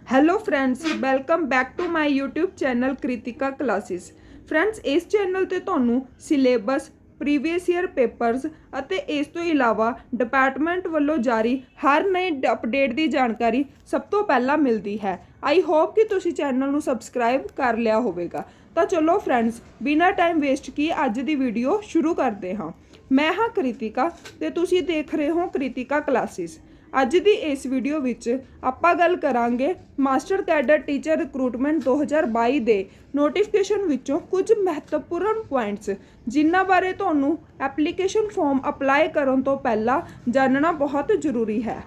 Hello friends, welcome back to my YouTube channel Kritika classes. Friends, इस channel ते ਤੁਹਾਨੂੰ syllabus previous year papers ਅਤੇ ਇਸ ਤੋਂ ਇਲਾਵਾ ਡਿਪਾਰਟਮੈਂਟ ਵੱਲੋਂ ਜਾਰੀ ਹਰ ਨਏ ਅਪਡੇਟ ਦੀ ਜਾਣਕਾਰੀ ਸਭ ਤੋਂ ਪਹਿਲਾਂ ਮਿਲਦੀ ਹੈ। ਆਈ ਹੋਪ ਕਿ ਤੁਸੀਂ ਚੈਨਲ ਨੂੰ ਸਬਸਕ੍ਰਾਈਬ ਕਰ ਲਿਆ ਹੋਵੇਗਾ। ਤਾਂ ਚਲੋ ਫਰੈਂड्स, ਬਿਨਾਂ ਟਾਈਮ ਵੇਸਟ ਕੀਏ ਅੱਜ ਦੀ ਵੀਡੀਓ ਸ਼ੁਰੂ ਕਰਦੇ ਹਾਂ। ਮੈਂ ਹਾਂ ਕ੍ਰਿਤਿਕਾ ਤੇ ਤੁਸੀਂ ਦੇਖ ਰਹੇ ਹੋ ਕ੍ਰਿਤਿਕਾ ਕਲਾਸਿਸ। ਅੱਜ ਦੀ ਇਸ ਵੀਡੀਓ ਵਿੱਚ ਆਪਾਂ ਗੱਲ ਕਰਾਂਗੇ ਮਾਸਟਰ ਕੈਡਰ ਟੀਚਰ ਰਿਕਰੂਟਮੈਂਟ 2022 ਦੇ ਨੋਟੀਫਿਕੇਸ਼ਨ ਵਿੱਚੋਂ ਕੁਝ ਮਹੱਤਵਪੂਰਨ ਪੁਆਇੰਟਸ ਜਿਨ੍ਹਾਂ ਬਾਰੇ ਤੁਹਾਨੂੰ ਐਪਲੀਕੇਸ਼ਨ ਫਾਰਮ ਅਪਲਾਈ ਕਰਨ ਤੋਂ ਪਹਿਲਾਂ ਜਾਣਨਾ ਬਹੁਤ ਜ਼ਰੂਰੀ ਹੈ।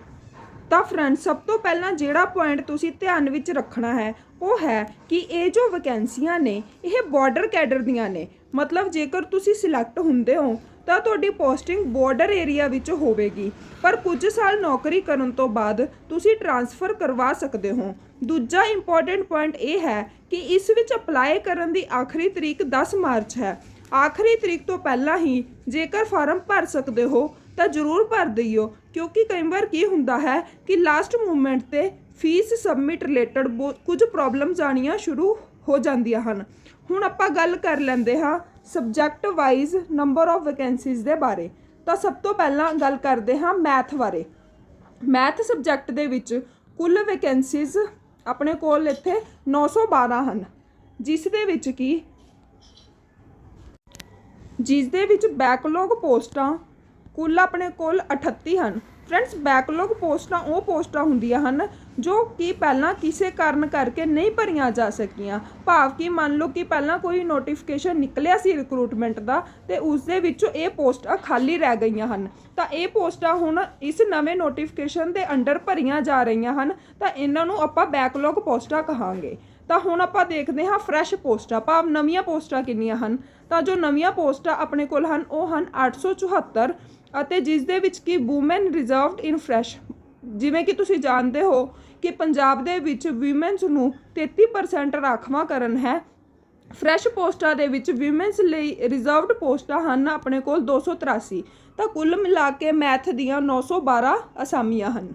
ਤਾਂ ਫਰੈਂड्स, ਸਭ ਤੋਂ ਪਹਿਲਾਂ ਜਿਹੜਾ ਪੁਆਇੰਟ ਤੁਸੀਂ ਧਿਆਨ ਵਿੱਚ ਰੱਖਣਾ ਹੈ ਉਹ ਹੈ ਕਿ ਇਹ ਜੋ ਵੈਕੈਂਸੀਆਂ ਨੇ ਇਹ ਬਾਰਡਰ ਕੈਡਰ ਦੀਆਂ ਨੇ। ਮਤਲਬ ਜੇਕਰ ਤੁਸੀਂ ਸਿਲੈਕਟ ਹੁੰਦੇ ਹੋ ਤਾਂ ਤੁਹਾਡੀ ਪੋਸਟਿੰਗ ਬਾਰਡਰ ਏਰੀਆ ਵਿੱਚ ਹੋਵੇਗੀ, ਪਰ ਕੁਝ ਸਾਲ ਨੌਕਰੀ ਕਰਨ ਤੋਂ ਬਾਅਦ ਤੁਸੀਂ ਟ੍ਰਾਂਸਫਰ ਕਰਵਾ ਸਕਦੇ ਹੋ। ਦੂਜਾ ਇੰਪੋਰਟੈਂਟ ਪੁਆਇੰਟ ਇਹ ਹੈ ਕਿ ਇਸ ਵਿੱਚ ਅਪਲਾਈ ਕਰਨ ਦੀ ਆਖਰੀ ਤਰੀਕ 10 ਮਾਰਚ ਹੈ। ਆਖਰੀ ਤਰੀਕ ਤੋਂ ਪਹਿਲਾਂ ਹੀ ਜੇਕਰ ਫਾਰਮ ਭਰ ਸਕਦੇ ਹੋ ਤਾਂ ਜ਼ਰੂਰ ਭਰ ਦਿਓ, ਕਿਉਂਕਿ ਕਈ ਵਾਰ ਕੀ ਹੁੰਦਾ ਹੈ ਕਿ ਲਾਸਟ ਮੂਮੈਂਟ ਤੇ ਫੀਸ ਸਬਮਿਟ ਰਿਲੇਟਡ ਕੁਝ ਪ੍ਰੋਬਲਮਸ ਆਉਣੀਆਂ ਸ਼ੁਰੂ ਹੋ ਜਾਂਦੀਆਂ ਹਨ। ਹੁਣ ਆਪਾਂ ਗੱਲ ਕਰ ਲੈਂਦੇ ਹਾਂ subject wise number of vacancies ਦੇ ਬਾਰੇ। ਤਾਂ ਸਭ ਤੋਂ ਪਹਿਲਾਂ ਗੱਲ ਕਰਦੇ ਹਾਂ ਮੈਥ ਬਾਰੇ। ਮੈਥ ਸਬਜੈਕਟ ਦੇ ਵਿੱਚ ਕੁੱਲ ਵੈਕੈਂਸੀਜ਼ ਆਪਣੇ ਕੋਲ ਇੱਥੇ 912 ਹਨ, ਜਿਸ ਦੇ ਵਿੱਚ ਬੈਕਲੌਗ ਪੋਸਟਾਂ ਕੁੱਲ ਆਪਣੇ ਕੋਲ 38 ਹਨ। ਫਰੈਂड्स, ਬੈਕਲੌਗ ਪੋਸਟਾਂ ਉਹ ਪੋਸਟਾਂ ਹੁੰਦੀਆਂ ਹਨ ਜੋ ਕਿ ਪਹਿਲਾਂ ਕਿਸੇ ਕਾਰਨ ਕਰਕੇ ਨਹੀਂ ਭਰੀਆਂ ਜਾ ਸਕੀਆਂ। ਭਾਵ ਕਿ ਮੰਨ ਲਓ ਕਿ ਪਹਿਲਾਂ ਕੋਈ ਨੋਟੀਫਿਕੇਸ਼ਨ ਨਿਕਲਿਆ ਸੀ ਰਿਕਰੂਟਮੈਂਟ ਦਾ ਤੇ ਉਸ ਦੇ ਵਿੱਚੋਂ ਇਹ ਪੋਸਟਾਂ ਖਾਲੀ ਰਹਿ ਗਈਆਂ ਹਨ। ਤਾਂ ਇਹ ਪੋਸਟਾਂ ਹੁਣ ਇਸ ਨਵੇਂ ਨੋਟੀਫਿਕੇਸ਼ਨ ਦੇ ਅੰਡਰ ਭਰੀਆਂ ਜਾ ਰਹੀਆਂ ਹਨ, ਤਾਂ ਇਹਨਾਂ ਨੂੰ ਆਪਾਂ ਬੈਕਲੌਗ ਪੋਸਟਾਂ ਕਹਾਂਗੇ। ਤਾਂ ਹੁਣ ਆਪਾਂ ਦੇਖਦੇ ਹਾਂ ਫਰੈਸ਼ ਪੋਸਟਾਂ, ਭਾਵ ਨਵੀਆਂ ਪੋਸਟਾਂ ਕਿੰਨੀਆਂ ਹਨ। ਤਾਂ ਜੋ ਨਵੀਆਂ ਪੋਸਟਾਂ ਆਪਣੇ ਕੋਲ ਹਨ ਉਹ ਹਨ 874, ਅਤੇ ਜਿਸ ਦੇ ਵਿੱਚ ਕਿ ਵੂਮੈਨ ਰਿਜ਼ਰਵਡ ਇਨ ਫਰੈਸ਼। ਜਿਵੇਂ ਕਿ ਤੁਸੀਂ ਜਾਣਦੇ ਹੋ ਕਿ ਪੰਜਾਬ ਦੇ ਵਿੱਚ ਵੀਮੈਨਸ ਨੂੰ 33% ਰਾਖਵਾਂਕਰਨ ਹੈ। ਫਰੈਸ਼ ਪੋਸਟਾਂ ਦੇ ਵਿੱਚ ਵੀਮੈਨਸ ਲਈ ਰਿਜ਼ਰਵਡ ਪੋਸਟਾਂ ਹਨ ਆਪਣੇ ਕੋਲ 283। ਤਾਂ ਕੁੱਲ ਮਿਲਾ ਕੇ ਮੈਥ ਦੀਆਂ 912 ਅਸਾਮੀਆਂ ਹਨ।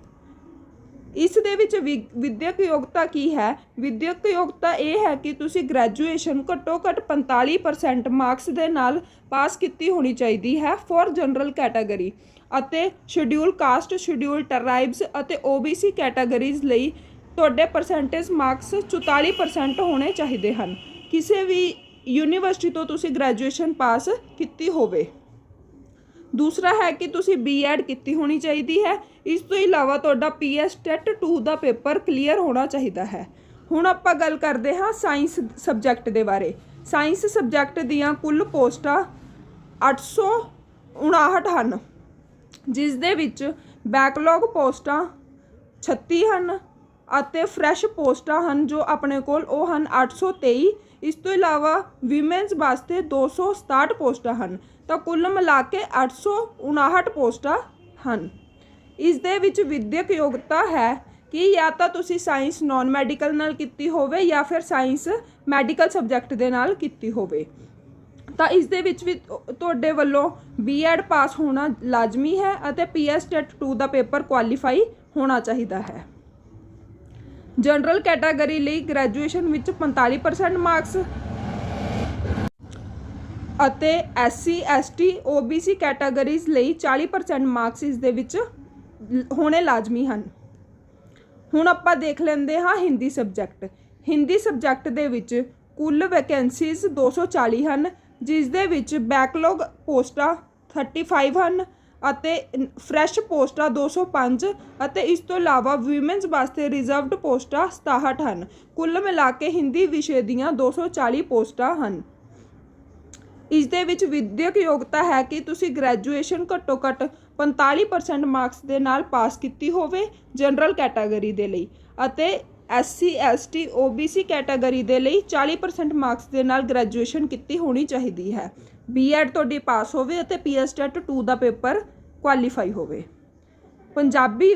ਇਸ ਦੇ ਵਿੱਚ ਵਿਦਿਅਕ ਯੋਗਤਾ ਕੀ ਹੈ? ਵਿਦਿਅਕ ਯੋਗਤਾ ਇਹ ਹੈ ਕਿ ਤੁਸੀਂ ਗ੍ਰੈਜੂਏਸ਼ਨ ਘੱਟੋ ਘੱਟ 45% ਮਾਰਕਸ ਦੇ ਨਾਲ ਪਾਸ ਕੀਤੀ ਹੋਣੀ ਚਾਹੀਦੀ ਹੈ ਫॉर ਜਨਰਲ ਕੈਟਾਗਰੀ, ਅਤੇ ਸ਼ਡਿਊਲ ਕਾਸਟ, ਸ਼ਡਿਊਲ ਟਰਾਈਬਸ ਅਤੇ OBC ਕੈਟਾਗਰੀਜ਼ ਲਈ ਤੁਹਾਡੇ ਪਰਸੈਂਟੇਜ ਮਾਰਕਸ 44% ਹੋਣੇ ਚਾਹੀਦੇ ਹਨ। ਕਿਸੇ ਵੀ ਯੂਨੀਵਰਸਿਟੀ ਤੋਂ ਤੁਸੀਂ ਗ੍ਰੈਜੂਏਸ਼ਨ ਪਾਸ ਕੀਤੀ ਹੋਵੇ। ਦੂਸਰਾ ਹੈ ਕਿ ਤੁਸੀਂ BEd ਕੀਤੀ ਹੋਣੀ ਚਾਹੀਦੀ ਹੈ। ਇਸ ਤੋਂ ਇਲਾਵਾ ਤੁਹਾਡਾ PS TET 2 ਦਾ ਪੇਪਰ ਕਲੀਅਰ ਹੋਣਾ ਚਾਹੀਦਾ ਹੈ। ਹੁਣ ਆਪਾਂ ਗੱਲ ਕਰਦੇ ਹਾਂ ਸਾਇੰਸ ਸਬਜੈਕਟ ਦੇ ਬਾਰੇ। ਸਾਇੰਸ ਸਬਜੈਕਟ ਦੀਆਂ ਕੁੱਲ ਪੋਸਟਾਂ 859 ਹਨ, ਜਿਸ ਦੇ ਵਿੱਚ ਬੈਕਲੌਗ ਪੋਸਟਾਂ 36 ਹਨ ਅਤੇ ਫਰੈਸ਼ ਪੋਸਟਾਂ ਹਨ ਜੋ ਆਪਣੇ ਕੋਲ ਉਹ ਹਨ 823। ਇਸ ਤੋਂ ਇਲਾਵਾ ਵੀਮੈਨਸ ਵਾਸਤੇ 267 ਪੋਸਟਾਂ ਹਨ। ਤਾਂ ਕੁੱਲ ਮਿਲਾ ਕੇ 859 ਪੋਸਟਾਂ ਹਨ। ਇਸ ਦੇ ਵਿੱਚ ਵਿਦਿਅਕ ਯੋਗਤਾ ਹੈ ਕਿ ਜਾਂ ਤਾਂ ਤੁਸੀਂ ਸਾਇੰਸ ਨਾਨ ਮੈਡੀਕਲ ਨਾਲ ਕੀਤੀ ਹੋਵੇ ਜਾਂ ਫਿਰ ਸਾਇੰਸ ਮੈਡੀਕਲ ਸਬਜੈਕਟ ਦੇ ਨਾਲ ਕੀਤੀ ਹੋਵੇ। ਤਾਂ ਇਸ ਦੇ ਵਿੱਚ ਵੀ ਤੁਹਾਡੇ ਵੱਲੋਂ BEd ਪਾਸ ਹੋਣਾ ਲਾਜ਼ਮੀ ਹੈ ਅਤੇ PS TET 2 ਦਾ ਪੇਪਰ ਕੁਆਲੀਫਾਈ ਹੋਣਾ ਚਾਹੀਦਾ ਹੈ। ਜਨਰਲ ਕੈਟਾਗਰੀ ਲਈ ਗ੍ਰੈਜੂਏਸ਼ਨ ਵਿੱਚ 45% ਮਾਰਕਸ ਅਤੇ SC ST OBC ਕੈਟਾਗਰੀਜ਼ ਲਈ 40% ਮਾਰਕਸ ਇਸ ਦੇ ਵਿੱਚ ਹੋਣੇ ਲਾਜ਼ਮੀ ਹਨ। ਹੁਣ ਆਪਾਂ ਦੇਖ ਲੈਂਦੇ ਹਾਂ ਹਿੰਦੀ ਸਬਜੈਕਟ। ਹਿੰਦੀ ਸਬਜੈਕਟ ਦੇ ਵਿੱਚ ਕੁੱਲ ਵੈਕੈਂਸੀਜ਼ 240 ਹਨ, ਜਿਸ ਦੇ ਵਿੱਚ ਬੈਕਲੌਗ ਪੋਸਟਾਂ 35 ਹਨ ਅਤੇ ਫਰੈਸ਼ ਪੋਸਟਾਂ 205 ਅਤੇ ਇਸ ਤੋਂ ਇਲਾਵਾ ਵੀਮੈਨਸ ਵਾਸਤੇ ਰਿਜ਼ਰਵਡ ਪੋਸਟਾਂ 67 ਹਨ। ਕੁੱਲ ਮਿਲਾ ਕੇ ਹਿੰਦੀ ਵਿਸ਼ੇ ਦੀਆਂ 240 ਪੋਸਟਾਂ ਹਨ। ਇਸ ਦੇ ਵਿੱਚ ਵਿਦਿਅਕ ਯੋਗਤਾ ਹੈ ਕਿ ਤੁਸੀਂ ਗ੍ਰੈਜੂਏਸ਼ਨ ਘੱਟੋ ਘੱਟ 45% ਮਾਰਕਸ ਦੇ ਨਾਲ ਪਾਸ ਕੀਤੀ ਹੋਵੇ ਜਨਰਲ ਕੈਟਾਗਰੀ ਦੇ ਲਈ, ਅਤੇ SC ST OBC ਕੈਟਾਗਰੀ ਦੇ ਲਈ 40% ਮਾਰਕਸ ਦੇ ਨਾਲ ਗ੍ਰੈਜੂਏਸ਼ਨ ਕੀਤੀ ਹੋਣੀ ਚਾਹੀਦੀ ਹੈ। BEd ਤੁਹਾਡੀ ਪਾਸ ਹੋਵੇ ਅਤੇ PS TET 2 ਦਾ ਪੇਪਰ ਕੁਆਲੀਫਾਈ ਹੋਵੇ। ਪੰਜਾਬੀ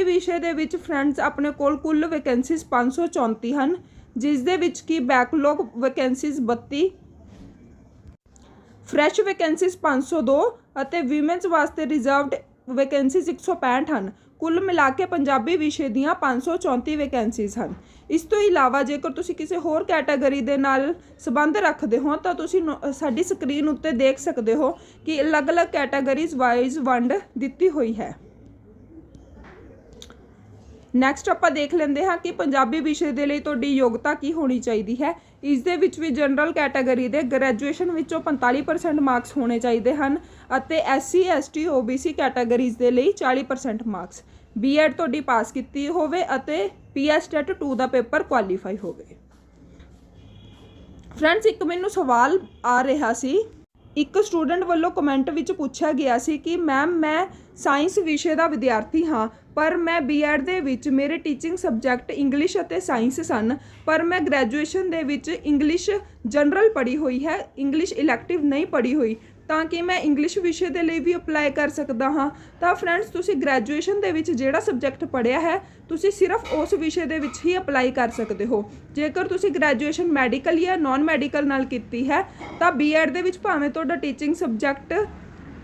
ਵਿਸ਼ੇ ਦੇ ਵਿੱਚ ਫਰੈਂड्स ਆਪਣੇ ਕੋਲ ਕੁੱਲ ਵੈਕੈਂਸੀਜ਼ 534 ਹਨ, ਜਿਸ ਦੇ ਵਿੱਚ ਕਿ ਬੈਕਲੌਗ ਵੈਕੈਂਸੀਜ਼ 32, ਫਰੈਸ਼ ਵੈਕੈਂਸੀਜ਼ 502 ਅਤੇ ਵੀਮੈਨਸ ਵਾਸਤੇ ਰਿਜ਼ਰਵਡ ਵੈਕੈਂਸੀਜ਼ 165 ਹਨ। कुल मिला के पंजाबी विषय दीयां 534 वैकेंसीज़ हैं। इस तो इलावा जेकर तुसी किसी होर कैटागरी दे नाल संबंध रखते हो तो तुसी साडी स्क्रीन उत्ते देख सकते हो कि अलग अलग कैटागरीज वाइज वंड दिती हुई है। नैक्सट आपां देख लेंदे हाँ कि पंजाबी विषय दे लई तुहाडी योग्यता की होनी चाहिए है। इस दे विच भी जनरल कैटागरी दे ग्रैजुएशन विचों 45% मार्क्स होने चाहिए हैं अते SC ST OBC कैटागरीज दे लई 40% मार्क्स, B.Ed तुहाडी पास कीती होवे अते PS TET 2 दा पेपर क्वालीफाई होवे। फ्रेंड्स एक मैनूं सवाल आ रहा सी, एक स्टूडेंट वालों कमेंट विच पूछा गया सी कि मैम मैं साइंस विषय का विद्यार्थी हाँ पर मैं B.Ed दे विच मेरे टीचिंग सबजैक्ट इंग्लिश अते साइंस सन, पर मैं ग्रैजुएशन दे विच इंग्लिश जनरल पढ़ी हुई है, इंग्लिश इलैक्टिव नहीं पढ़ी हुई, ताकि मैं इंग्लिश विषय के लिए भी अप्लाई कर सकता हाँ। तो फ्रेंड्स तुसी ग्रैजुएशन दे विच जिहड़ा सबजैक्ट पढ़िया है तुसी सिर्फ उस विषय दे विच ही अप्लाई कर सकते हो। जेकर तुसी ग्रैजुएशन मैडिकल या नॉन मैडिकल नाल कीती है तो B.Ed दे विच भावें तुहाडा टीचिंग सबजैक्ट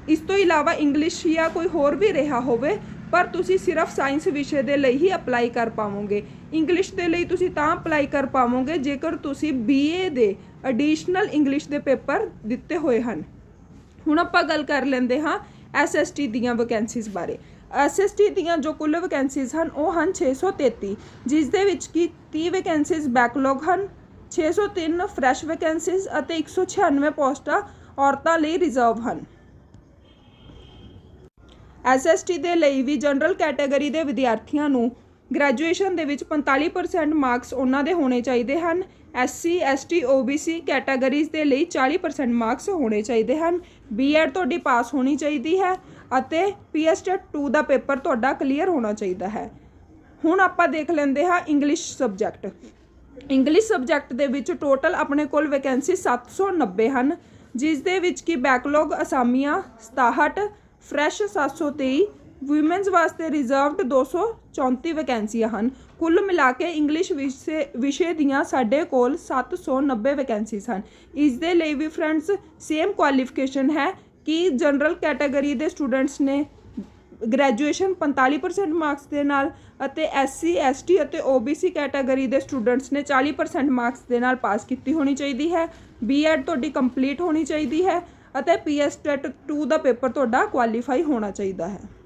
इस तो इलावा इंग्लिश या कोई होर भी रहा होवे पर तुसी सिर्फ साइंस विषय के लिए ही अप्लाई कर पावोगे। इंग्लिश के लिए तुसी तां अप्लाई कर पावोगे जेकर तुसी BA दे एडिशनल इंग्लिश के पेपर दिते हुए हैं। हुण आपां गल कर लेंदे हाँ SST दीयां वैकेंसीज़ बारे। SST दीयां जो कुल वैकेंसीज़ हैं वो हैं 633, जिस दे विच कि 30 वैकेंसीज़ बैकलॉग हैं, 603 फ्रैश वैकेंसीज़ अते 196 पोस्टां औरतां लई रिजर्व हैं। SST दे लई भी जनरल कैटेगरी के विद्यार्थियों नूं ग्रैजुएशन दे विच 45% मार्क्स उन्हां दे होने चाहिए हैं। SC ST OBC कैटागरीज के लिए 40% मार्क्स होने चाहिए हैं। B.Ed तुहाडी पास होनी चाहिए है अते PS TET 2 दा पेपर तुहाडा क्लीयर होना चाहिए है। हुण आपां देख लेंदे हाँ इंग्लिश सबजैक्ट। इंग्लिश सबजैक्ट दे विच टोटल अपने कोल वैकेंसी 790 हैं, जिस दे विच कि बैकलॉग असामियां 67, फ्रैश 723, वूमेंस वास्ते रिजर्वड 234 वैकेंसियां हैं। कुल मिला के इंग्लिश विषय दियां साडे कोल 790 वैकेंसीज़ हैं। इस दे लई भी फ्रेंड्स सेम क्वालिफिकेशन है कि जनरल कैटेगरी के स्टूडेंट्स ने ग्रैजुएशन 45% मार्क्स के नाल अते SC ST अते OBC कैटेगरी के स्टूडेंट्स ने 40% मार्क्स के नाल पास की होनी चाहिए है। B.Ed तुहाडी कंप्लीट होनी चाहिए है अते PS TET 2 दा पेपर तुहाडा क्वालीफाई होना चाहिए है।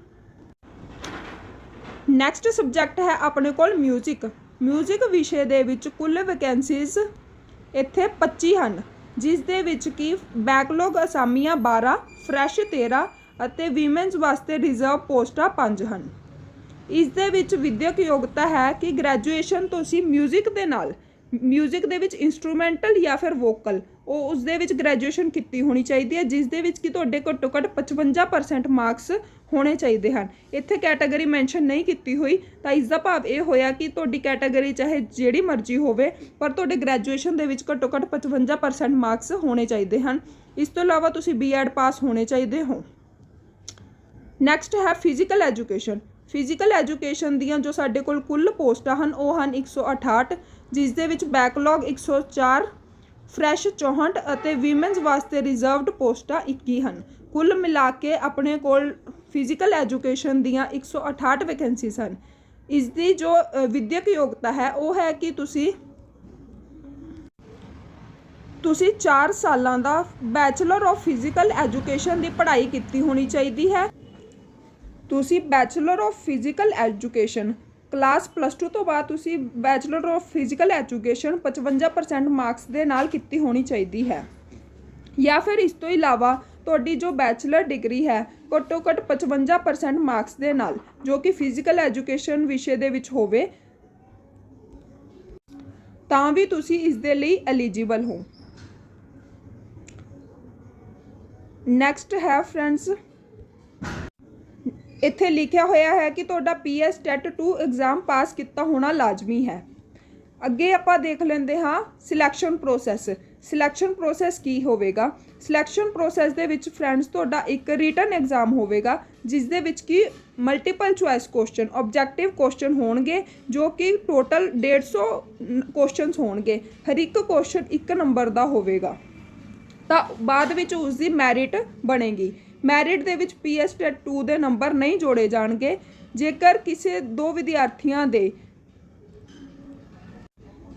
नैक्सट सबजैक्ट है अपने कोल म्यूजिक। म्यूजिक विषय दे विच कुल वैकेंसीज़ इत्थे 25 हैं, जिस दे विच कि बैकलॉग असामियां 12, फ्रैश 13 अते वीमेंस वास्ते रिजर्व पोस्टां 5 हैं। इस दे विच विद्यक योग्यता है कि ग्रैजुएशन तुसी म्यूजिक दे नाल म्यूजिक दे विच इंस्ट्रूमेंटल या फिर वोकल उस दे विच ग्रैजुएशन की होनी चाहिए है, जिस दे विच कि तुहाडे घट्टो घट्ट 55% मार्क्स होने चाहिए हैं। इत्थे कैटागरी मैंशन नहीं की हुई तो इसका भाव यह होया कि तुहाडी कैटागरी चाहे जिहड़ी मर्जी होवे पर तुहाडे ग्रैजुएशन दे विच घट्टो घट्ट 55% मार्क्स होने चाहिए हैं। इस तो इलावा तुसी B.Ed पास होने चाहिए हो। नैक्सट है फिजिकल एजुकेशन। फिजिकल एजुकेशन दियां जो साडे कोल कुल पोस्टां हैं वो हैं 168, जिस दे विच बैकलॉग 104, फ्रैश 64 अते वीमेंस वास्ते रिजर्वड पोस्टां 21 हैं। कुल मिला के अपने कोल फिजिकल एजुकेशन दियां 168 वैकेंसीज़ हैं। इसकी जो विद्यक योग्यता है वो है कि तुसी 4 सालां दा बैचलर ऑफ फिजिकल एजुकेशन की पढ़ाई की होनी चाहिए है। तुसी bachelor of physical education class +2 तो बाद तुसी bachelor of physical education 55% marks के नाल की होनी चाहिए है, या फिर इस तो इलावा तुहाडी जो बैचलर डिग्री है घट्टो घट्ट 55% मार्क्स के नाल जो कि फिजिकल एजुकेशन विषय दे विच होवे तां भी तुसी इस दे लई एलीजिबल हो। नैक्सट है फ्रेंड्स इत्थे लिखा होया है कि तुहाडा PS TET 2 एग्जाम पास किया होना लाजमी है। अगे आपां देख लेंदे हाँ सिलैक्शन प्रोसैस। सिलैक्शन प्रोसैस की होवेगा। सिलैक्शन प्रोसैस दे विच फ्रेंड्स तुहाडा एक रिटन एग्जाम होवेगा जिस दे विच कि multiple choice question objective question होणगे जो कि टोटल 150 क्वेश्चन होणगे। हर एक क्वेश्चन 1 नंबर का होवेगा तो बाद विच उसकी मैरिट बनेगी। मैरिट दे विच PS TET 2 दे नंबर नहीं जोड़े जाणगे। ਜੇਕਰ ਕਿਸੇ ਦੋ ਵਿਦਿਆਰਥੀਆਂ ਦੇ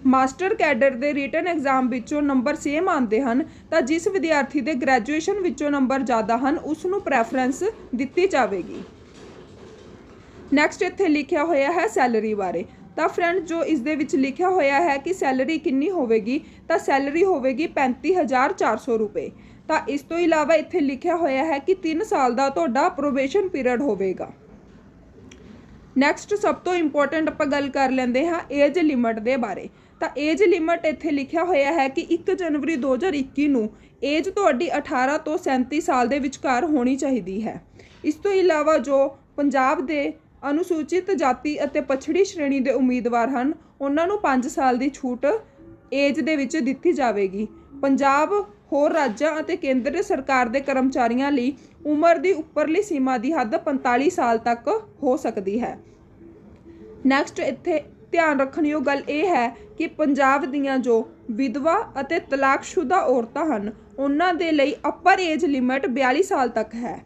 ਮਾਸਟਰ ਕੈਡਰ ਦੇ ਰਿਟਨ ਐਗਜ਼ਾਮ ਵਿੱਚੋਂ ਨੰਬਰ ਸੇਮ ਆਉਂਦੇ ਹਨ ਤਾਂ ਜਿਸ ਵਿਦਿਆਰਥੀ ਦੇ ਗ੍ਰੈਜੂਏਸ਼ਨ ਵਿੱਚੋਂ ਨੰਬਰ ਜ਼ਿਆਦਾ ਹਨ ਉਸ ਨੂੰ ਪ੍ਰੈਫਰੈਂਸ ਦਿੱਤੀ ਜਾਵੇਗੀ। ਨੈਕਸਟ ਇੱਥੇ ਲਿਖਿਆ ਹੋਇਆ ਹੈ ਸੈਲਰੀ ਬਾਰੇ। ਤਾਂ ਫਰੈਂਡ ਜੋ ਇਸ ਦੇ ਵਿੱਚ ਲਿਖਿਆ ਹੋਇਆ ਹੈ ਕਿ ਸੈਲਰੀ ਕਿੰਨੀ ਹੋਵੇਗੀ, ਤਾਂ ਸੈਲਰੀ ਹੋਵੇਗੀ 35,400 ਰੁਪਏ। ਤਾਂ ਇਸ ਤੋਂ ਇਲਾਵਾ ਇੱਥੇ ਲਿਖਿਆ ਹੋਇਆ ਹੈ ਕਿ 3 ਸਾਲ ਦਾ ਤੁਹਾਡਾ ਪ੍ਰੋਬੇਸ਼ਨ ਪੀਰੀਅਡ ਹੋਵੇਗਾ। ਨੈਕਸਟ ਸਭ ਤੋਂ ਇੰਪੋਰਟੈਂਟ ਆਪਾਂ ਗੱਲ ਕਰ ਲੈਂਦੇ ਹਾਂ ਏਜ ਲਿਮਟ ਦੇ ਬਾਰੇ। ਤਾਂ ਏਜ ਲਿਮਟ ਇੱਥੇ ਲਿਖਿਆ ਹੋਇਆ ਹੈ ਕਿ 1 ਜਨਵਰੀ 2021 ਨੂੰ ਏਜ ਤੁਹਾਡੀ 18 ਤੋਂ 37 ਸਾਲ ਦੇ ਵਿਚਕਾਰ ਹੋਣੀ ਚਾਹੀਦੀ ਹੈ। ਇਸ ਤੋਂ ਇਲਾਵਾ ਜੋ ਪੰਜਾਬ ਦੇ ਅਨੁਸੂਚਿਤ ਜਾਤੀ ਅਤੇ ਪਛੜੀ ਸ਼੍ਰੇਣੀ ਦੇ ਉਮੀਦਵਾਰ ਹਨ ਉਹਨਾਂ ਨੂੰ 5 ਸਾਲ ਦੀ ਛੂਟ ਏਜ ਦੇ ਵਿੱਚ ਦਿੱਤੀ ਜਾਵੇਗੀ। ਪੰਜਾਬ ਹੋਰ ਰਾਜਾਂ ਅਤੇ ਕੇਂਦਰ ਸਰਕਾਰ ਦੇ ਕਰਮਚਾਰੀਆਂ ਲਈ ਉਮਰ ਦੀ ਉੱਪਰਲੀ ਸੀਮਾ ਦੀ ਹੱਦ 45 ਸਾਲ ਤੱਕ ਹੋ ਸਕਦੀ ਹੈ। ਨੈਕਸਟ ਇੱਥੇ ਧਿਆਨ ਰੱਖਣ ਯੋਗ ਗੱਲ ਇਹ ਹੈ ਕਿ ਪੰਜਾਬ ਦੀਆਂ ਜੋ ਵਿਧਵਾ ਅਤੇ ਤਲਾਕਸ਼ੁਦਾ ਔਰਤਾਂ ਹਨ ਉਹਨਾਂ ਦੇ ਲਈ ਅੱਪਰ ਏਜ ਲਿਮਟ 42 ਸਾਲ ਤੱਕ ਹੈ।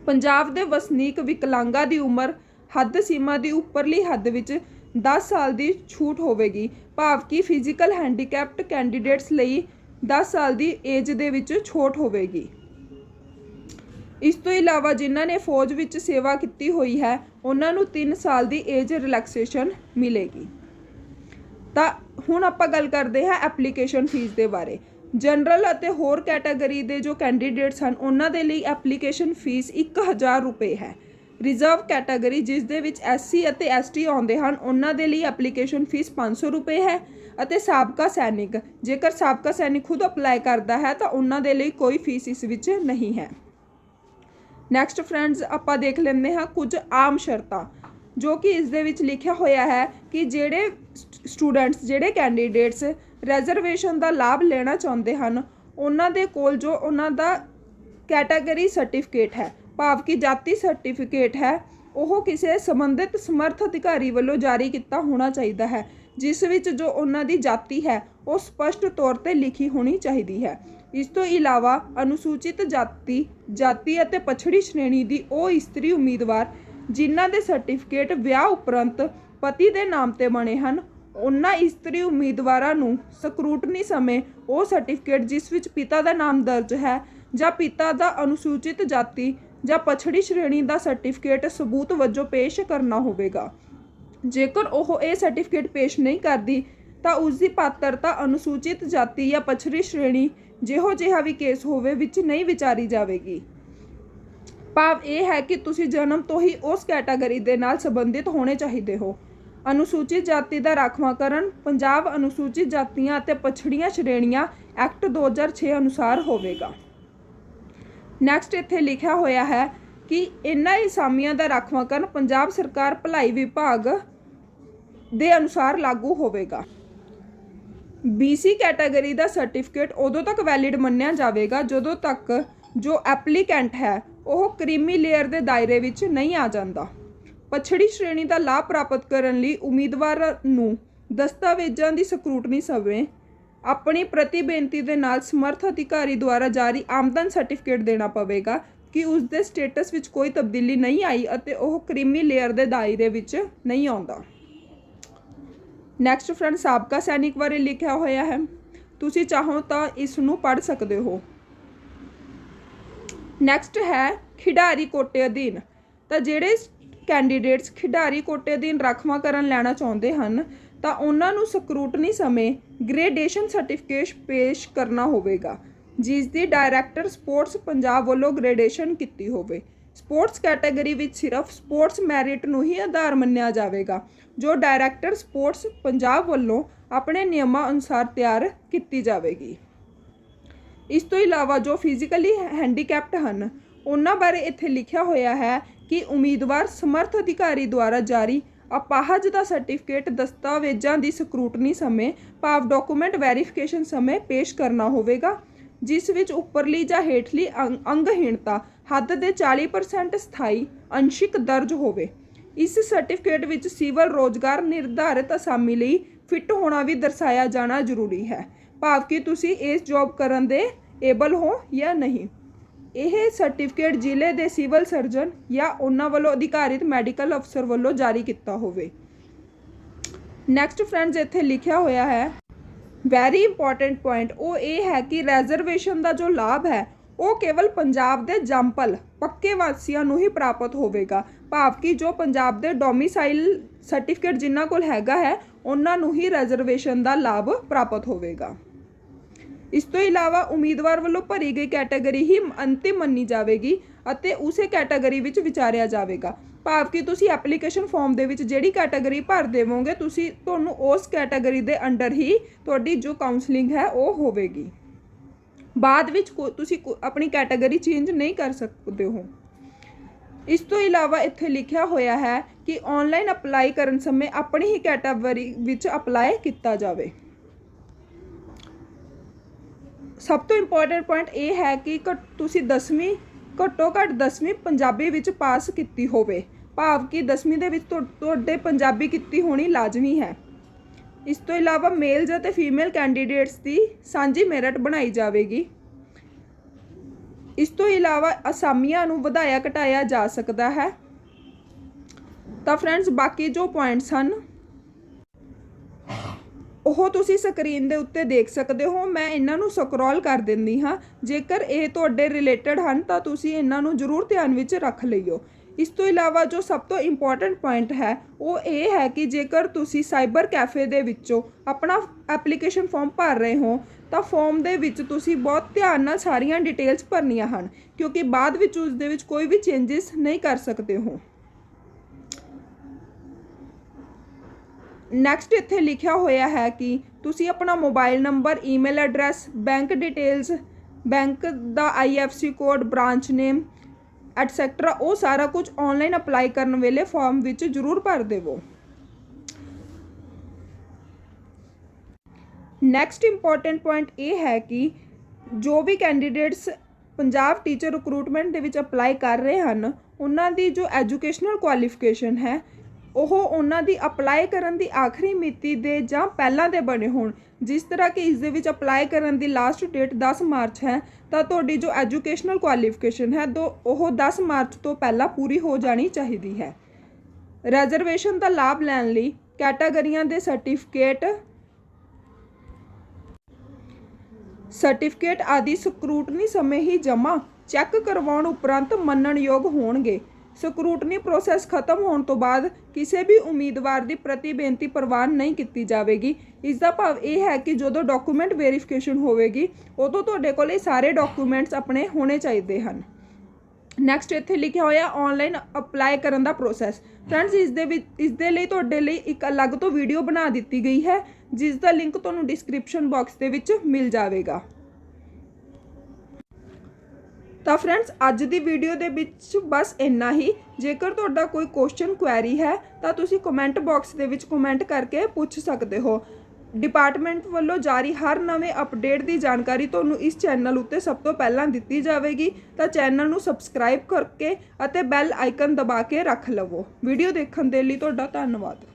ਪੰਜਾਬ ਦੇ ਵਸਨੀਕ ਵਿਕਲਾਂਗਾਂ ਦੀ ਉਮਰ ਹੱਦ ਸੀਮਾ ਦੀ ਉੱਪਰਲੀ ਹੱਦ ਵਿੱਚ 10 ਸਾਲ ਦੀ ਛੂਟ ਹੋਵੇਗੀ, ਭਾਵ ਕਿ ਫਿਜ਼ੀਕਲ ਹੈਂਡੀਕੈਪਟ ਕੈਂਡੀਡੇਟਸ ਲਈ 10 ਸਾਲ ਦੀ ਏਜ ਦੇ ਵਿੱਚ ਛੋਟ ਹੋਵੇਗੀ। ਇਸ ਤੋਂ ਇਲਾਵਾ ਜਿਨ੍ਹਾਂ ਨੇ ਫੌਜ ਵਿੱਚ ਸੇਵਾ ਕੀਤੀ ਹੋਈ ਹੈ ਉਹਨਾਂ ਨੂੰ 3 ਸਾਲ ਦੀ ਏਜ ਰਿਲੈਕਸੇਸ਼ਨ ਮਿਲੇਗੀ। ਤਾਂ ਹੁਣ ਆਪਾਂ ਗੱਲ ਕਰਦੇ ਹਾਂ ਐਪਲੀਕੇਸ਼ਨ ਫੀਸ ਦੇ ਬਾਰੇ। ਜਨਰਲ ਅਤੇ ਹੋਰ ਕੈਟਾਗਰੀ ਦੇ ਜੋ ਕੈਂਡੀਡੇਟਸ ਹਨ ਉਹਨਾਂ ਦੇ ਲਈ ਐਪਲੀਕੇਸ਼ਨ ਫੀਸ 1000 ਰੁਪਏ ਹੈ। ਰਿਜ਼ਰਵ ਕੈਟਾਗਰੀ ਜਿਸ ਦੇ ਵਿੱਚ SC ਅਤੇ ST ਆਉਂਦੇ ਹਨ ਉਹਨਾਂ ਦੇ ਲਈ ਐਪਲੀਕੇਸ਼ਨ ਫੀਸ 500 ਰੁਪਏ ਹੈ। ਅਤੇ ਸਾਬਕਾ ਸੈਨਿਕ, ਜੇਕਰ ਸਾਬਕਾ ਸੈਨਿਕ ਖੁਦ ਅਪਲਾਈ ਕਰਦਾ ਹੈ ਤਾਂ ਉਹਨਾਂ ਦੇ ਲਈ ਕੋਈ ਫੀਸ ਇਸ ਵਿੱਚ ਨਹੀਂ ਹੈ। ਨੈਕਸਟ ਫਰੈਂਡਸ ਆਪਾਂ ਦੇਖ ਲੈਂਦੇ ਹਾਂ ਕੁਝ ਆਮ ਸ਼ਰਤਾਂ ਜੋ ਕਿ ਇਸ ਦੇ ਵਿੱਚ ਲਿਖਿਆ ਹੋਇਆ ਹੈ ਕਿ ਜਿਹੜੇ ਸਟੂਡੈਂਟਸ ਜਿਹੜੇ ਕੈਂਡੀਡੇਟਸ ਰਿਜ਼ਰਵੇਸ਼ਨ ਦਾ ਲਾਭ ਲੈਣਾ ਚਾਹੁੰਦੇ ਹਨ ਉਹਨਾਂ ਦੇ ਕੋਲ ਜੋ ਉਹਨਾਂ ਦਾ ਕੈਟਾਗਰੀ ਸਰਟੀਫਿਕੇਟ ਹੈ, ਭਾਵ ਕਿ ਜਾਤੀ ਸਰਟੀਫਿਕੇਟ ਹੈ, ਉਹ ਕਿਸੇ ਸੰਬੰਧਿਤ ਸਮਰੱਥ ਅਧਿਕਾਰੀ ਵੱਲੋਂ ਜਾਰੀ ਕੀਤਾ ਹੋਣਾ ਚਾਹੀਦਾ ਹੈ ਜਿਸ ਵਿੱਚ ਜੋ ਉਹਨਾਂ ਦੀ ਜਾਤੀ ਹੈ ਉਹ ਸਪਸ਼ਟ ਤੌਰ 'ਤੇ ਲਿਖੀ ਹੋਣੀ ਚਾਹੀਦੀ ਹੈ। ਇਸ ਤੋਂ ਇਲਾਵਾ ਅਨੁਸੂਚਿਤ ਜਾਤੀ ਅਤੇ ਪਛੜੀ ਸ਼੍ਰੇਣੀ ਦੀ ਉਹ ਇਸਤਰੀ ਉਮੀਦਵਾਰ ਜਿਨ੍ਹਾਂ ਦੇ ਸਰਟੀਫਿਕੇਟ ਵਿਆਹ ਉਪਰੰਤ ਪਤੀ ਦੇ ਨਾਮ 'ਤੇ ਬਣੇ ਹਨ ਉਹਨਾਂ ਇਸਤਰੀ ਉਮੀਦਵਾਰਾਂ ਨੂੰ ਸਕਰੂਟਨੀ ਸਮੇਂ ਉਹ ਸਰਟੀਫਿਕੇਟ ਜਿਸ ਵਿੱਚ ਪਿਤਾ ਦਾ ਨਾਮ ਦਰਜ ਹੈ ਜਾਂ ਪਿਤਾ ਦਾ ਅਨੁਸੂਚਿਤ ਜਾਤੀ ਜਾਂ ਪਛੜੀ ਸ਼੍ਰੇਣੀ ਦਾ ਸਰਟੀਫਿਕੇਟ ਸਬੂਤ ਵਜੋਂ ਪੇਸ਼ ਕਰਨਾ ਹੋਵੇਗਾ। ਜੇਕਰ ਉਹ ਇਹ ਸਰਟੀਫਿਕੇਟ ਪੇਸ਼ ਨਹੀਂ ਕਰਦੀ ਤਾਂ ਉਸ ਦੀ ਪਾਤਰਤਾ ਅਨੁਸੂਚਿਤ ਜਾਤੀ ਜਾਂ ਪਛੜੀ ਸ਼੍ਰੇਣੀ ਜਿਹੋ ਜਿਹਾ ਵੀ ਕੇਸ ਹੋਵੇ ਵਿੱਚ ਨਹੀਂ ਵਿਚਾਰੀ ਜਾਵੇਗੀ। ਭਾਵ ਇਹ ਹੈ ਕਿ ਤੁਸੀਂ ਜਨਮ ਤੋਂ ਹੀ ਉਸ ਕੈਟਾਗਰੀ ਦੇ ਨਾਲ ਸੰਬੰਧਿਤ ਹੋਣੇ ਚਾਹੀਦੇ ਹੋ। ਅਨੁਸੂਚਿਤ ਜਾਤੀ ਦਾ ਰਾਖਵਾਂਕਰਨ ਪੰਜਾਬ ਅਨੁਸੂਚਿਤ ਜਾਤੀਆਂ ਅਤੇ ਪਛੜੀਆਂ ਸ਼੍ਰੇਣੀਆਂ ਐਕਟ 2006 ਅਨੁਸਾਰ ਹੋਵੇਗਾ। ਨੈਕਸਟ ਇੱਥੇ ਲਿਖਿਆ ਹੋਇਆ ਹੈ ਕਿ ਇਹਨਾਂ ਅਸਾਮੀਆਂ ਦਾ ਰਾਖਵਾਂਕਰਨ ਪੰਜਾਬ ਸਰਕਾਰ ਭਲਾਈ ਵਿਭਾਗ ਦੇ ਅਨੁਸਾਰ ਲਾਗੂ ਹੋਵੇਗਾ। BC ਕੈਟਾਗਰੀ ਦਾ ਸਰਟੀਫਿਕੇਟ ਉਦੋਂ ਤੱਕ ਵੈਲਿਡ ਮੰਨਿਆ ਜਾਵੇਗਾ ਜਦੋਂ ਤੱਕ ਜੋ ਐਪਲੀਕੈਂਟ ਹੈ ਉਹ ਕ੍ਰੀਮੀ ਲੇਅਰ ਦੇ ਦਾਇਰੇ ਵਿੱਚ ਨਹੀਂ ਆ ਜਾਂਦਾ। ਪਛੜੀ ਸ਼੍ਰੇਣੀ ਦਾ ਲਾਭ ਪ੍ਰਾਪਤ ਕਰਨ ਲਈ ਉਮੀਦਵਾਰ ਨੂੰ ਦਸਤਾਵੇਜ਼ਾਂ ਦੀ ਸਕਰੂਟਨੀ ਸਮੇਂ ਆਪਣੀ ਪ੍ਰਤੀਬੇਨਤੀ ਦੇ ਨਾਲ ਸਮਰੱਥ ਅਧਿਕਾਰੀ ਦੁਆਰਾ ਜਾਰੀ ਆਮਦਨ ਸਰਟੀਫਿਕੇਟ ਦੇਣਾ ਪਵੇਗਾ ਕਿ ਉਸ ਦੇ ਸਟੇਟਸ ਵਿੱਚ ਕੋਈ ਤਬਦੀਲੀ ਨਹੀਂ ਆਈ ਅਤੇ ਉਹ ਕ੍ਰੀਮੀ ਲੇਅਰ ਦੇ ਦਾਇਰੇ ਵਿੱਚ ਨਹੀਂ ਆਉਂਦਾ। ਨੈਕਸਟ ਫਰੈਂਡ ਸਾਬਕਾ ਸੈਨਿਕ ਬਾਰੇ ਲਿਖਿਆ ਹੋਇਆ ਹੈ, ਤੁਸੀਂ ਚਾਹੋ ਤਾਂ ਇਸ ਨੂੰ ਪੜ੍ਹ ਸਕਦੇ ਹੋ। ਨੈਕਸਟ ਹੈ ਖਿਡਾਰੀ ਕੋਟੇ ਅਧੀਨ। ਤਾਂ ਜਿਹੜੇ ਕੈਂਡੀਡੇਟਸ ਖਿਡਾਰੀ ਕੋਟੇ ਅਧੀਨ ਰਾਖਵਾਂਕਰਨ ਲੈਣਾ ਚਾਹੁੰਦੇ ਹਨ ਤਾਂ ਉਹਨਾਂ ਨੂੰ ਸਕਰੂਟਨੀ ਸਮੇਂ ਗ੍ਰੇਡੇਸ਼ਨ ਸਰਟੀਫਿਕੇਟ ਪੇਸ਼ ਕਰਨਾ ਹੋਵੇਗਾ ਜਿਸ ਦੀ ਡਾਇਰੈਕਟਰ ਸਪੋਰਟਸ ਪੰਜਾਬ ਵੱਲੋਂ ਗ੍ਰੇਡੇਸ਼ਨ ਕੀਤੀ ਹੋਵੇ। ਸਪੋਰਟਸ ਕੈਟਾਗਰੀ ਵਿੱਚ ਸਿਰਫ ਸਪੋਰਟਸ ਮੈਰਿਟ ਨੂੰ ਹੀ ਆਧਾਰ ਮੰਨਿਆ ਜਾਵੇਗਾ ਜੋ ਡਾਇਰੈਕਟਰ ਸਪੋਰਟਸ ਪੰਜਾਬ ਵੱਲੋਂ ਆਪਣੇ ਨਿਯਮਾਂ ਅਨੁਸਾਰ ਤਿਆਰ ਕੀਤੀ ਜਾਵੇਗੀ। ਇਸ ਤੋਂ ਇਲਾਵਾ ਜੋ ਫਿਜ਼ੀਕਲੀ ਹੈਂਡੀਕੈਪਟ ਹਨ ਉਹਨਾਂ ਬਾਰੇ ਇੱਥੇ ਲਿਖਿਆ ਹੋਇਆ ਹੈ ਕਿ ਉਮੀਦਵਾਰ ਸਮਰੱਥ ਅਧਿਕਾਰੀ ਦੁਆਰਾ ਜਾਰੀ ਅਪਾਹਜ ਦਾ ਸਰਟੀਫਿਕੇਟ ਦਸਤਾਵੇਜ਼ਾਂ ਦੀ ਸਕਰੂਟਨੀ ਸਮੇਂ ਭਾਵ ਡਾਕੂਮੈਂਟ ਵੈਰੀਫਿਕੇਸ਼ਨ ਸਮੇਂ ਪੇਸ਼ ਕਰਨਾ ਹੋਵੇਗਾ ਜਿਸ ਵਿੱਚ ਉੱਪਰਲੀ ਜਾਂ ਹੇਠਲੀ ਅੰਗਹੀਣਤਾ ਹੱਦ ਦੇ 40% ਸਥਾਈ ਅੰਸ਼ਿਕ ਦਰਜ ਹੋਵੇ। ਇਸ ਸਰਟੀਫਿਕੇਟ ਵਿੱਚ ਸਿਵਲ ਰੋਜ਼ਗਾਰ ਨਿਰਧਾਰਿਤ ਅਸਾਮੀ ਲਈ ਫਿੱਟ ਹੋਣਾ ਵੀ ਦਰਸਾਇਆ ਜਾਣਾ ਜ਼ਰੂਰੀ ਹੈ, ਭਾਵ ਕਿ ਤੁਸੀਂ ਇਸ ਜੌਬ ਕਰਨ ਦੇ ਏਬਲ ਹੋ ਜਾਂ ਨਹੀਂ। ਇਹ ਸਰਟੀਫਿਕੇਟ ਜ਼ਿਲ੍ਹੇ ਦੇ ਸਿਵਲ ਸਰਜਨ ਜਾਂ ਉਹਨਾਂ ਵੱਲੋਂ ਅਧਿਕਾਰਿਤ ਮੈਡੀਕਲ ਅਫਸਰ ਵੱਲੋਂ ਜਾਰੀ ਕੀਤਾ ਹੋਵੇ। ਨੈਕਸਟ ਫਰੈਂਡਸ ਇੱਥੇ ਲਿਖਿਆ ਹੋਇਆ ਹੈ ਵੈਰੀ ਇੰਪੋਰਟੈਂਟ ਪੁਆਇੰਟ, ਉਹ ਇਹ ਹੈ ਕਿ ਰਿਜ਼ਰਵੇਸ਼ਨ ਦਾ ਜੋ ਲਾਭ ਹੈ ਉਹ ਕੇਵਲ ਪੰਜਾਬ ਦੇ ਜੰਮਪਲ ਪੱਕੇ ਵਾਸੀਆਂ ਨੂੰ ਹੀ ਪ੍ਰਾਪਤ ਹੋਵੇਗਾ। ਭਾਵ ਕਿ ਜੋ ਪੰਜਾਬ ਦੇ ਡੋਮਿਸਾਈਲ ਸਰਟੀਫਿਕੇਟ ਜਿਨ੍ਹਾਂ ਕੋਲ ਹੈਗਾ ਹੈ ਉਹਨਾਂ ਨੂੰ ਹੀ ਰਿਜ਼ਰਵੇਸ਼ਨ ਦਾ ਲਾਭ ਪ੍ਰਾਪਤ ਹੋਵੇਗਾ। ਇਸ ਤੋਂ ਇਲਾਵਾ ਉਮੀਦਵਾਰ ਵੱਲੋਂ ਭਰੀ ਗਈ ਕੈਟਾਗਰੀ ਹੀ ਅੰਤਿਮ ਮੰਨੀ ਜਾਵੇਗੀ ਅਤੇ ਉਸੇ ਕੈਟਾਗਰੀ ਵਿੱਚ ਵਿਚਾਰਿਆ ਜਾਵੇਗਾ। ਭਾਵ ਕਿ ਤੁਸੀਂ ਐਪਲੀਕੇਸ਼ਨ ਫਾਰਮ ਦੇ ਵਿੱਚ ਜਿਹੜੀ ਕੈਟਾਗਰੀ ਭਰ ਦੇਵੋਗੇ ਤੁਹਾਨੂੰ ਉਸ ਕੈਟਾਗਰੀ ਦੇ ਅੰਡਰ ਹੀ ਤੁਹਾਡੀ ਜੋ ਕਾਉਂਸਲਿੰਗ ਹੈ ਉਹ ਹੋਵੇਗੀ। ਬਾਅਦ ਵਿੱਚ ਤੁਸੀਂ ਆਪਣੀ ਕੈਟਾਗਰੀ ਚੇਂਜ ਨਹੀਂ ਕਰ ਸਕਦੇ ਹੋ। ਇਸ ਤੋਂ ਇਲਾਵਾ ਇੱਥੇ ਲਿਖਿਆ ਹੋਇਆ ਹੈ ਕਿ ਆਨਲਾਈਨ ਅਪਲਾਈ ਕਰਨ ਸਮੇਂ ਆਪਣੀ ਹੀ ਕੈਟਾਗਰੀ ਵਿੱਚ ਅਪਲਾਈ ਕੀਤਾ ਜਾਵੇ। ਸਭ ਤੋਂ ਇੰਪੋਰਟੈਂਟ ਪੁਆਇੰਟ ਇਹ ਹੈ ਕਿ ਤੁਸੀਂ ਘੱਟੋ ਘੱਟ 10ਵੀਂ ਪੰਜਾਬੀ ਵਿੱਚ ਪਾਸ ਕੀਤੀ ਹੋਵੇ। ਭਾਵ ਕਿ 10ਵੀਂ ਦੇ ਵਿੱਚ ਤੁਹਾਡੇ ਪੰਜਾਬੀ ਕੀਤੀ ਹੋਣੀ ਲਾਜ਼ਮੀ ਹੈ। ਇਸ ਤੋਂ ਇਲਾਵਾ ਮੇਲਜ਼ ਅਤੇ ਫੀਮੇਲ ਕੈਂਡੀਡੇਟਸ ਦੀ ਸਾਂਝੀ ਮੈਰਿਟ ਬਣਾਈ ਜਾਵੇਗੀ। ਇਸ ਤੋਂ ਇਲਾਵਾ ਅਸਾਮੀਆਂ ਨੂੰ ਵਧਾਇਆ ਘਟਾਇਆ ਜਾ ਸਕਦਾ ਹੈ। ਤਾਂ ਫਰੈਂਡਸ ਬਾਕੀ ਜੋ ਪੁਆਇੰਟਸ ਹਨ ਉਹ ਤੁਸੀਂ ਸਕਰੀਨ ਦੇ ਉੱਤੇ ਦੇਖ ਸਕਦੇ ਹੋ। ਮੈਂ ਇਹਨਾਂ ਨੂੰ ਸਕਰੋਲ ਕਰ ਦਿੰਦੀ ਹਾਂ। ਜੇਕਰ ਇਹ ਤੁਹਾਡੇ ਰਿਲੇਟਡ ਹਨ ਤਾਂ ਤੁਸੀਂ ਇਹਨਾਂ ਨੂੰ ਜ਼ਰੂਰ ਧਿਆਨ ਵਿੱਚ ਰੱਖ ਲਈਓ। ਇਸ ਤੋਂ ਇਲਾਵਾ ਜੋ ਸਭ ਤੋਂ ਇੰਪੋਰਟੈਂਟ ਪੁਆਇੰਟ ਹੈ ਉਹ ਇਹ ਹੈ ਕਿ ਜੇਕਰ ਤੁਸੀਂ ਸਾਈਬਰ ਕੈਫੇ ਦੇ ਵਿੱਚੋਂ ਆਪਣਾ ਐਪਲੀਕੇਸ਼ਨ ਫਾਰਮ ਭਰ ਰਹੇ ਹੋ ਤਾਂ ਫਾਰਮ ਦੇ ਵਿੱਚ ਤੁਸੀਂ ਬਹੁਤ ਧਿਆਨ ਨਾਲ ਸਾਰੀਆਂ ਡਿਟੇਲਸ ਭਰਨੀਆਂ ਹਨ, ਕਿਉਂਕਿ ਬਾਅਦ ਵਿੱਚ ਉਸ ਦੇ ਵਿੱਚ ਕੋਈ ਵੀ ਚੇਂਜਸ ਨਹੀਂ ਕਰ ਸਕਦੇ ਹੋ। ਨੈਕਸਟ ਇੱਥੇ ਲਿਖਿਆ ਹੋਇਆ ਹੈ ਕਿ ਤੁਸੀਂ ਆਪਣਾ mobile number, email address, bank details, bank ਦਾ IFSC code, branch name etcetera ਉਹ ਸਾਰਾ ਕੁਝ ਆਨਲਾਈਨ ਅਪਲਾਈ ਕਰਨ ਵੇਲੇ ਫਾਰਮ ਵਿੱਚ ਜ਼ਰੂਰ ਭਰ ਦੇਵੋ। ਨੈਕਸਟ ਇੰਪੋਰਟੈਂਟ ਪੁਆਇੰਟ ਇਹ ਹੈ ਕਿ ਜੋ ਵੀ ਕੈਂਡੀਡੇਟਸ ਪੰਜਾਬ ਟੀਚਰ ਰਿਕਰੂਟਮੈਂਟ ਦੇ ਵਿੱਚ ਅਪਲਾਈ ਕਰ ਰਹੇ ਹਨ ਉਹਨਾਂ ਦੀ ਜੋ ਐਜੂਕੇਸ਼ਨਲ ਕੁਆਲੀਫਿਕੇਸ਼ਨ ਹੈ ਉਹ ਉਹਨਾਂ ਦੀ ਅਪਲਾਈ ਕਰਨ ਦੀ ਆਖਰੀ ਮਿਤੀ ਦੇ ਜਾਂ ਪਹਿਲਾਂ ਦੇ ਬਣੇ ਹੋਣ। ਜਿਸ ਤਰ੍ਹਾਂ ਕਿ ਇਸ ਦੇ ਵਿੱਚ ਅਪਲਾਈ ਕਰਨ ਦੀ ਲਾਸਟ ਡੇਟ 10 ਮਾਰਚ ਹੈ ਤਾਂ ਤੁਹਾਡੀ ਜੋ ਐਜੂਕੇਸ਼ਨਲ ਕੁਆਲੀਫਿਕੇਸ਼ਨ ਹੈ ਉਹ 10 ਮਾਰਚ ਤੋਂ ਪਹਿਲਾਂ ਪੂਰੀ ਹੋ ਜਾਣੀ ਚਾਹੀਦੀ ਹੈ। ਰਿਜ਼ਰਵੇਸ਼ਨ ਦਾ ਲਾਭ ਲੈਣ ਲਈ ਕੈਟਾਗਰੀਆਂ ਦੇ ਸਰਟੀਫਿਕੇਟ ਆਦਿ ਸਕਰੂਟਨੀ ਸਮੇਂ ਹੀ ਜਮ੍ਹਾਂ ਚੈੱਕ ਕਰਵਾਉਣ ਉਪਰੰਤ ਮੰਨਣਯੋਗ ਹੋਣਗੇ। ਸਕਰੂਟਨੀ ਪ੍ਰੋਸੈਸ ਖਤਮ ਹੋਣ ਤੋਂ ਬਾਅਦ ਕਿਸੇ ਵੀ ਉਮੀਦਵਾਰ ਦੀ ਪ੍ਰਤੀ ਬੇਨਤੀ ਪ੍ਰਵਾਨ ਨਹੀਂ ਕੀਤੀ ਜਾਵੇਗੀ। ਇਸ ਦਾ ਭਾਵ ਇਹ ਹੈ ਕਿ ਜਦੋਂ ਡਾਕੂਮੈਂਟ ਵੈਰੀਫਿਕੇਸ਼ਨ ਹੋਵੇਗੀ ਉਦੋਂ ਤੁਹਾਡੇ ਕੋਲ ਇਹ ਸਾਰੇ ਡਾਕੂਮੈਂਟਸ ਆਪਣੇ ਹੋਣੇ ਚਾਹੀਦੇ ਹਨ। ਨੈਕਸਟ ਇੱਥੇ ਲਿਖਿਆ ਹੋਇਆ ਆਨਲਾਈਨ ਅਪਲਾਈ ਕਰਨ ਦਾ ਪ੍ਰੋਸੈਸ। ਫਰੈਂਡਸ ਇਸ ਦੇ ਲਈ ਤੁਹਾਡੇ ਲਈ ਇੱਕ ਅਲੱਗ ਤੋਂ ਵੀਡੀਓ ਬਣਾ ਦਿੱਤੀ ਗਈ ਹੈ ਜਿਸ ਦਾ ਲਿੰਕ ਤੁਹਾਨੂੰ ਡਿਸਕ੍ਰਿਪਸ਼ਨ ਬਾਕਸ ਦੇ ਵਿੱਚ ਮਿਲ ਜਾਵੇਗਾ। ਤਾਂ ਫਰੈਂਡਸ ਅੱਜ ਦੀ ਵੀਡੀਓ ਦੇ ਵਿੱਚ ਬਸ ਇੰਨਾ ਹੀ। ਜੇਕਰ ਤੁਹਾਡਾ ਕੋਈ ਕੁਐਸਚਨ ਕੁਐਰੀ ਹੈ ਤਾਂ ਤੁਸੀਂ ਕਮੈਂਟ ਬਾਕਸ ਦੇ ਵਿੱਚ ਕਮੈਂਟ ਕਰਕੇ ਪੁੱਛ ਸਕਦੇ ਹੋ। ਡਿਪਾਰਟਮੈਂਟ ਵੱਲੋਂ ਜਾਰੀ ਹਰ ਨਵੇਂ ਅਪਡੇਟ ਦੀ ਜਾਣਕਾਰੀ ਤੁਹਾਨੂੰ ਇਸ ਚੈਨਲ ਉੱਤੇ ਸਭ ਤੋਂ ਪਹਿਲਾਂ ਦਿੱਤੀ ਜਾਵੇਗੀ। ਤਾਂ ਚੈਨਲ ਨੂੰ ਸਬਸਕ੍ਰਾਈਬ ਕਰਕੇ ਅਤੇ ਬੈਲ ਆਈਕਨ ਦਬਾ ਕੇ ਰੱਖ ਲਵੋ। ਵੀਡੀਓ ਦੇਖਣ ਦੇ ਲਈ ਤੁਹਾਡਾ ਧੰਨਵਾਦ।